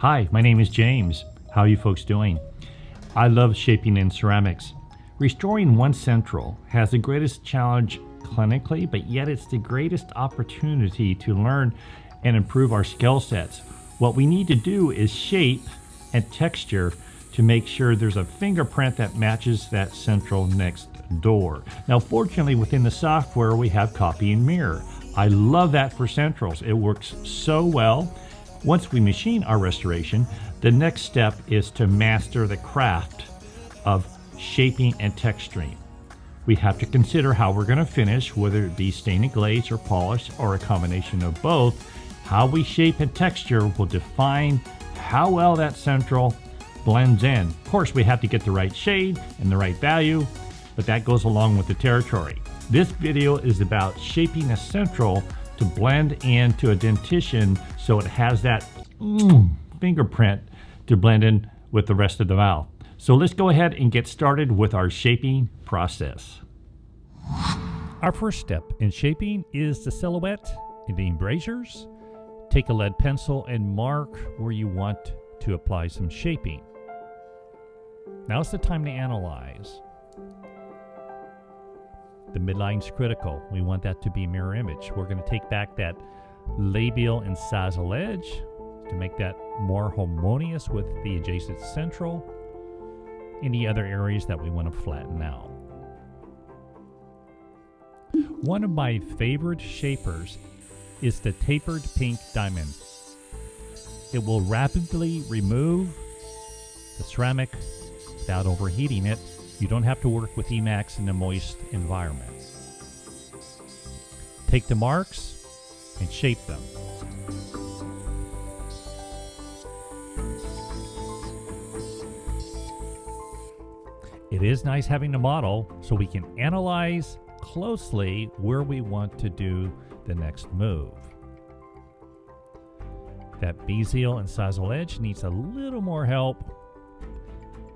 Hi, my name is James. How are you folks doing? I love shaping in ceramics. Restoring one central has the greatest challenge clinically, but yet it's the greatest opportunity to learn and improve our skill sets. What we need to do is shape and texture to make sure there's a fingerprint that matches that central next door. Now, fortunately, within the software, we have copy and mirror. I love that for centrals. It works so well. Once we machine our restoration, the next step is to master the craft of shaping and texturing. We have to consider how we're going to finish, whether it be stain and glaze or polish or a combination of both. How we shape and texture will define how well that central blends in. Of course, we have to get the right shade and the right value, but that goes along with the territory. This video is about shaping a central to blend into a dentition so it has that fingerprint to blend in with the rest of the valve. So let's go ahead and get started with our shaping process. Our first step in shaping is the silhouette and the embrasures. Take a lead pencil and mark where you want to apply some shaping. Now's the time to analyze. The midline's critical. We want that to be mirror image. We're going to take back that labial incisal edge to make that more harmonious with the adjacent central. Any other areas that we want to flatten out. One of my favorite shapers is the Tapered Pink Diamond. It will rapidly remove the ceramic without overheating it. You don't have to work with e.max in a moist environment. Take the marks and shape them. It is nice having a model so we can analyze closely where we want to do the next move. That mesial incisal edge needs a little more help,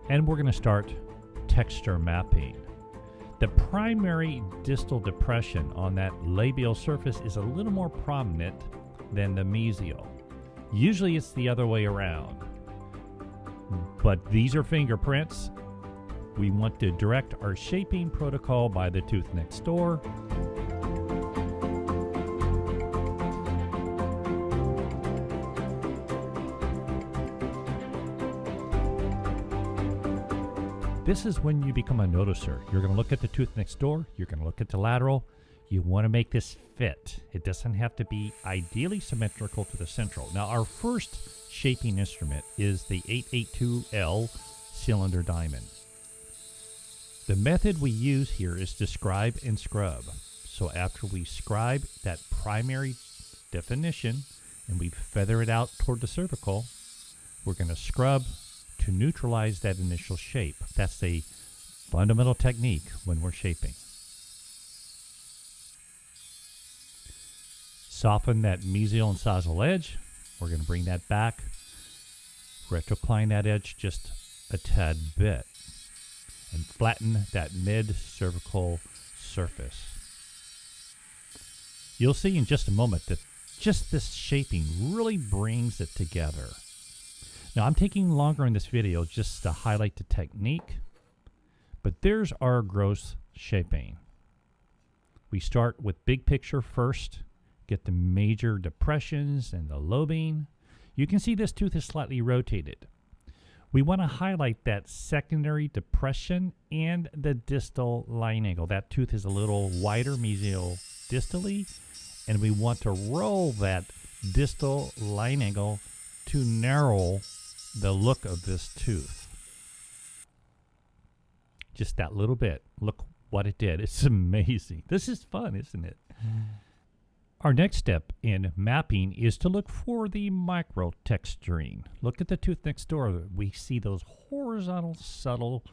and we're going to start texture mapping. The primary distal depression on that labial surface is a little more prominent than the mesial. Usually it's the other way around, but these are fingerprints. We want to direct our shaping protocol by the tooth next door. This is when you become a noticer. You're going to look at the tooth next door. You're going to look at the lateral. You want to make this fit. It doesn't have to be ideally symmetrical to the central. Now, our first shaping instrument is the 882L cylinder diamond. The method we use here is to scribe and scrub. So after we scribe that primary definition and we feather it out toward the cervical, we're going to scrub to neutralize that initial shape. That's a fundamental technique when we're shaping. Soften that mesial incisal edge. We're going to bring that back. Retrocline that edge just a tad bit. And flatten that mid-cervical surface. You'll see in just a moment that just this shaping really brings it together. Now, I'm taking longer in this video just to highlight the technique, but there's our gross shaping. We start with big picture first, get the major depressions and the lobing. You can see this tooth is slightly rotated. We want to highlight that secondary depression and the distal line angle. That tooth is a little wider mesial distally, and we want to roll that distal line angle to narrow the look of this tooth. Just that little bit. Look what it did. It's amazing. This is fun, isn't it? Our next step in mapping is to look for the micro texturing. Look at the tooth next door. We see those horizontal subtle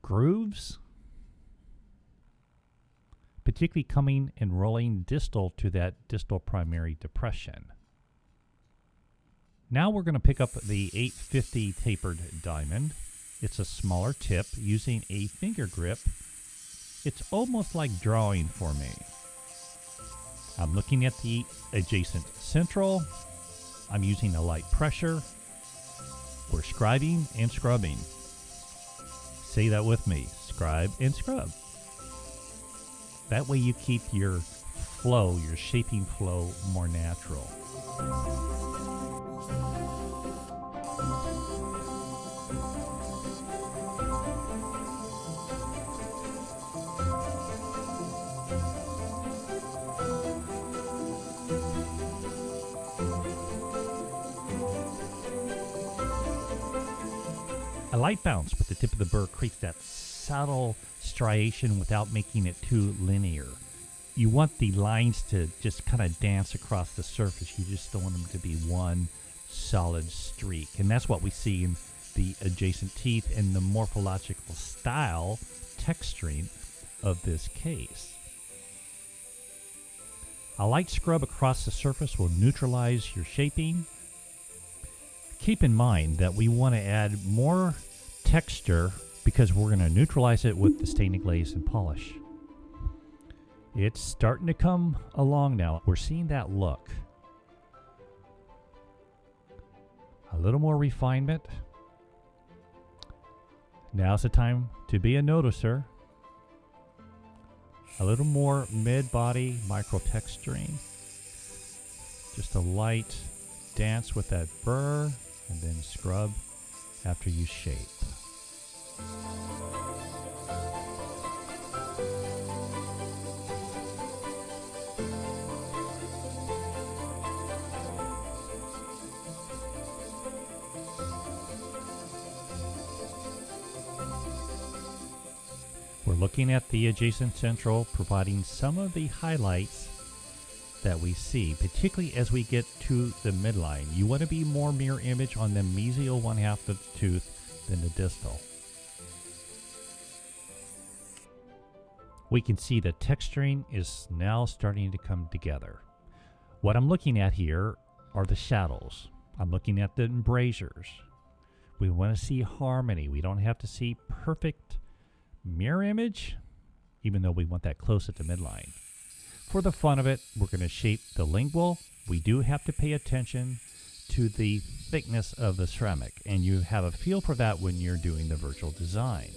grooves, particularly coming and rolling distal to that distal primary depression. Now we're going to pick up the 850 Tapered Diamond. It's a smaller tip using a finger grip. It's almost like drawing for me. I'm looking at the adjacent central. I'm using a light pressure. We're scribing and scrubbing. Say that with me. Scribe and scrub. That way you keep your flow, your shaping flow, more natural. A light bounce with the tip of the burr creates that subtle striation without making it too linear. You want the lines to just kind of dance across the surface. You just don't want them to be one solid streak. And that's what we see in the adjacent teeth and the morphological style texturing of this case. A light scrub across the surface will neutralize your shaping. Keep in mind that we want to add more texture because we're going to neutralize it with the stain and glaze and polish. It's starting to come along now. We're seeing that look. A little more refinement. Now's the time to be a noticer. A little more mid-body micro texturing. Just a light dance with that burr and then scrub after you shape. We're looking at the adjacent central, providing some of the highlights that we see, particularly as we get to the midline. You want to be more mirror image on the mesial one half of the tooth than the distal. We can see the texturing is now starting to come together. What I'm looking at here are the shadows. I'm looking at the embrasures. We want to see harmony. We don't have to see perfect mirror image, even though we want that close at the midline. For the fun of it, we're going to shape the lingual. We do have to pay attention to the thickness of the ceramic, and you have a feel for that when you're doing the virtual design.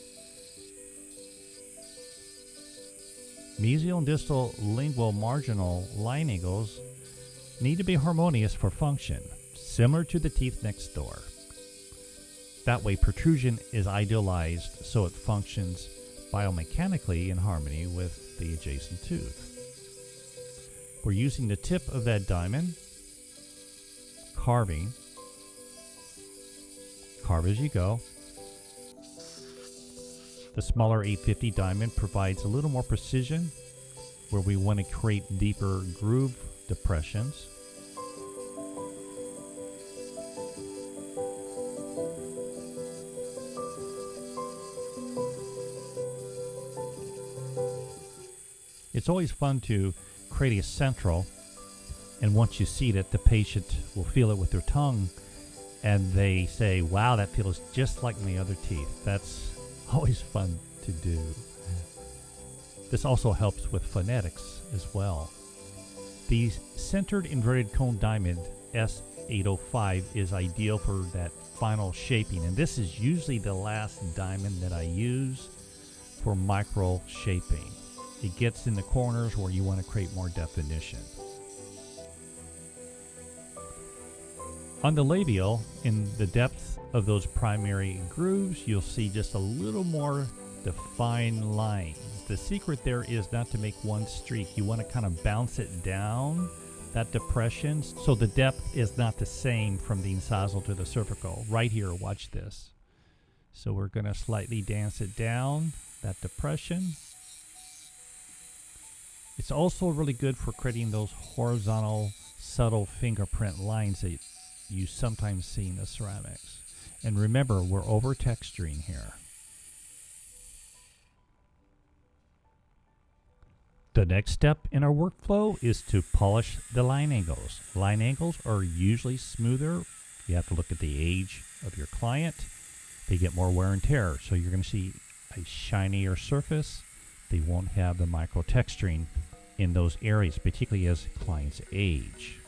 Mesial and distal lingual marginal line angles need to be harmonious for function, similar to the teeth next door. That way protrusion is idealized so it functions biomechanically in harmony with the adjacent tooth. We're using the tip of that diamond, carving. Carve as you go. The smaller 850 diamond provides a little more precision where we want to create deeper groove depressions. It's always fun to create a central, and once you see it, the patient will feel it with their tongue and they say, wow, that feels just like my other teeth. That's always fun to do. This also helps with phonetics as well. The centered inverted cone diamond S805 is ideal for that final shaping, and this is usually the last diamond that I use for micro shaping. It gets in the corners where you want to create more definition. On the labial, in the depth of those primary grooves, you'll see just a little more defined lines. The secret there is not to make one streak. You want to kind of bounce it down, that depression, so the depth is not the same from the incisal to the cervical. Right here, watch this. So we're going to slightly dance it down, that depression. It's also really good for creating those horizontal, subtle fingerprint lines that you sometimes see in the ceramics. And remember, we're over texturing here. The next step in our workflow is to polish the line angles. Line angles are usually smoother. You have to look at the age of your client. They get more wear and tear, so you're going to see a shinier surface. They won't have the micro texturing in those areas, particularly as clients age.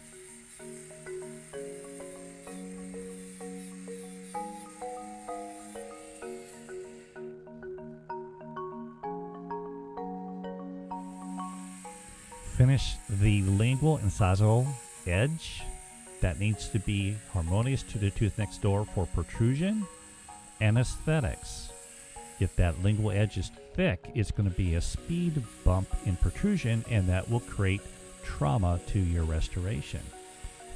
finish the lingual incisal edge. That needs to be harmonious to the tooth next door for protrusion and aesthetics. If that lingual edge is thick, it's going to be a speed bump in protrusion, and that will create trauma to your restoration.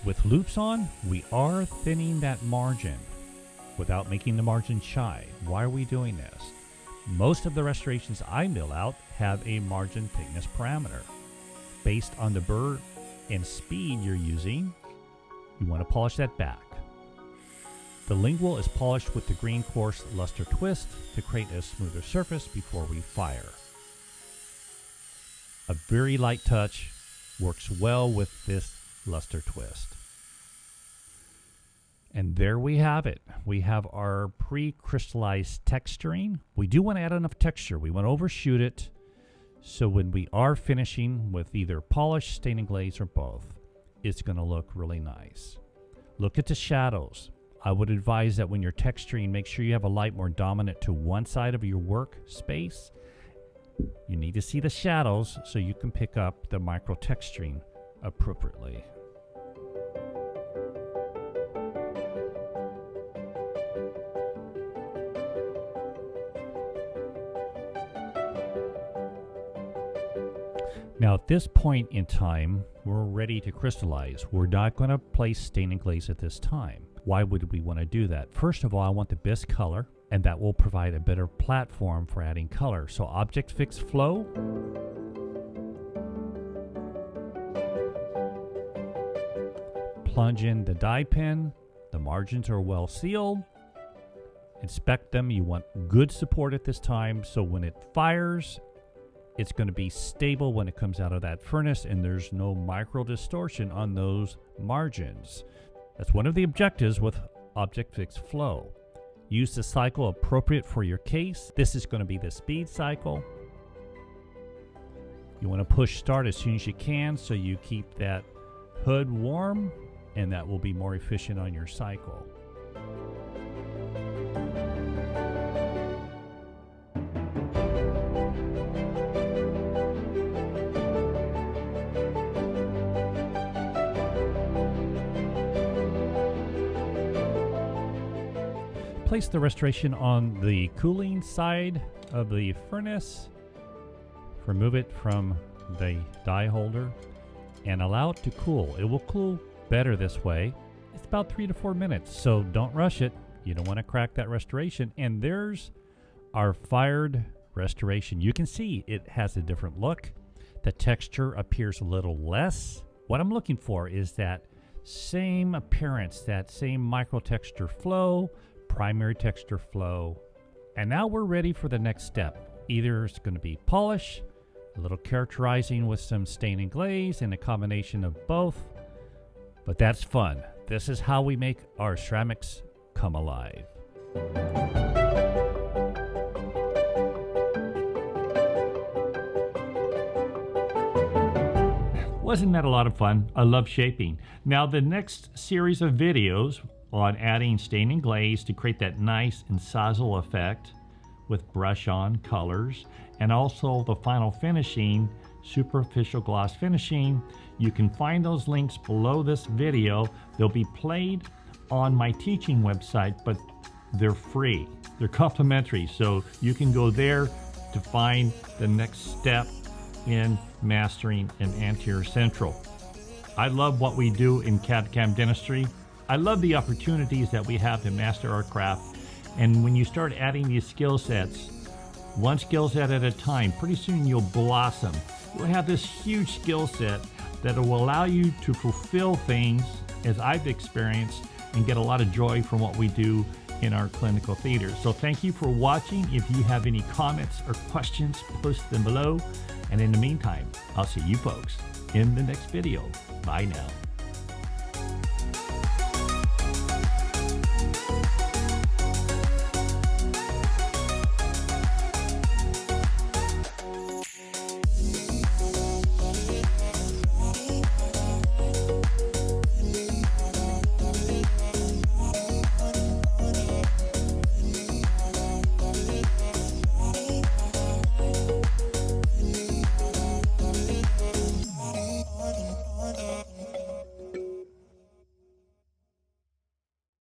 With loops on, we are thinning that margin without making the margin shy. Why are we doing this? Most of the restorations I mill out have a margin thickness parameter. Based on the burr and speed you're using, you want to polish that back. The lingual is polished with the green coarse luster twist to create a smoother surface before we fire. A very light touch works well with this luster twist. And there we have it. We have our pre-crystallized texturing. We do want to add enough texture. We want to overshoot it, so when we are finishing with either polish, stain and glaze, or both, it's going to look really nice. Look at the shadows. I would advise that when you're texturing, make sure you have a light more dominant to one side of your workspace. You need to see the shadows so you can pick up the micro texturing appropriately. Now at this point in time, we're ready to crystallize. We're not going to place stain and glaze at this time. Why would we want to do that? First of all, I want the best color, and that will provide a better platform for adding color. So Object Fix Flow. Plunge in the dye pen. The margins are well sealed. Inspect them. You want good support at this time, so when it fires, it's going to be stable when it comes out of that furnace, and there's no micro distortion on those margins. That's one of the objectives with Object Fix Flow. Use the cycle appropriate for your case. This is going to be the speed cycle. You want to push start as soon as you can so you keep that hood warm, and that will be more efficient on your cycle. Place the restoration on the cooling side of the furnace. Remove it from the die holder and allow it to cool. It will cool better this way. It's about 3 to 4 minutes, so don't rush it. You don't want to crack that restoration. And there's our fired restoration. You can see it has a different look. The texture appears a little less. What I'm looking for is that same appearance, that same micro texture flow, primary texture flow. And now we're ready for the next step. Either it's going to be polish, a little characterizing with some stain and glaze, and a combination of both. But that's fun. This is how we make our ceramics come alive. Wasn't that a lot of fun? I love shaping. Now the next series of videos on adding stain and glaze to create that nice incisal effect with brush on colors, and also the final finishing, superficial gloss finishing. You can find those links below this video. They'll be played on my teaching website, but they're free. They're complimentary, so you can go there to find the next step in mastering an anterior central. I love what we do in CAD/CAM dentistry. I love the opportunities that we have to master our craft. And when you start adding these skill sets, one skill set at a time, pretty soon you'll blossom. You'll have this huge skill set that will allow you to fulfill things, as I've experienced, and get a lot of joy from what we do in our clinical theater. So thank you for watching. If you have any comments or questions, post them below. And in the meantime, I'll see you folks in the next video. Bye now.